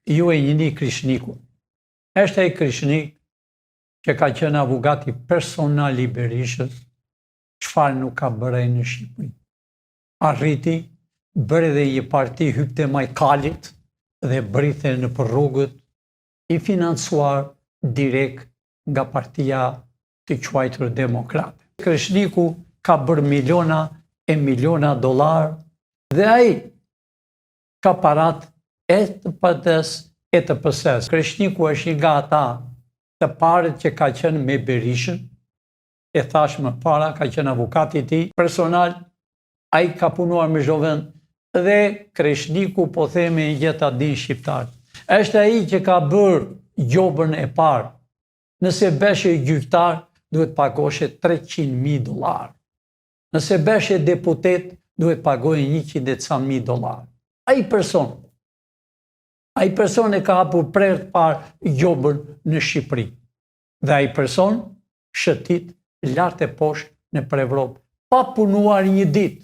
ju e njini Krishnikun. Është ai Krishnik që ka qenë avukati personal i Berishës, çfarë nuk ka bërë ai në Shqipëri. Arriti, bëri dhe një parti hypte Majkalit dhe brite në për rrugët, i financuar direkt nga partia të quajtur demokrate. Krishniku ka bërë miliona e miliona dollar dhe ai ka parat e të PD-s e të PS-s. Krishniku është një nga ata të parët që ka qenë me Berishën, e thash më para, ka qenë avukati i tij personal, ai ka punuar me Zhovend dhe Krishniku po themi gjeta din shqiptar. Është ai që ka bërë gjobën e parë. Nëse beshe gjyqtar, duhet pagoshe $300.000. Nëse beshe deputet, duhet pagoje $100.000. Ai person e ka hapur prerë të parë gjobën në Shqipëri. Dhe ai person shëtit lart e poshtë në Evropë, pa punuar një ditë.